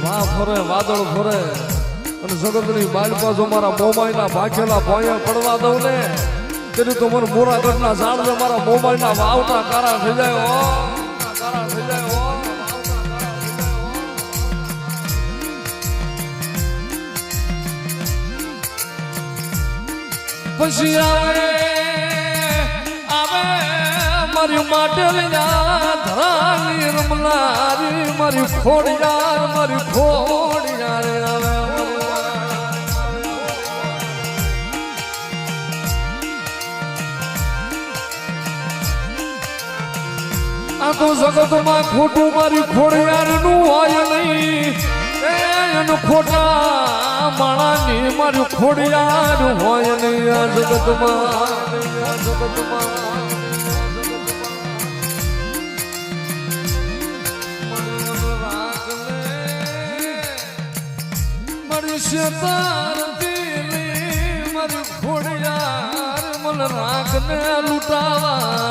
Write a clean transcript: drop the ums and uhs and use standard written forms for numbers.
ભા ફરે વાદળ ફરે અને જગતની બાલપા જો મારા મોમાઈના ભાખેલા ભોયા પડવા દઉં ને તેની તો મને મોરાગઢના ઝાડને મારા મોમાઈના વાવટા કારા થઈ જાય કારા થઈ જાય પછી આવે મારી માટે ધરાની રમનારી મારી ખોડિયાર આવે આ તો જગતમાં ખોટું મારી ખોડિયાર નું હોય નહીં એનું ખોટા માણાની મારી ખોડિયાર હોય નહીં આ જગતમાં મારી શેતાર મારી ખોડિયાર મને રાખને લૂંટાવા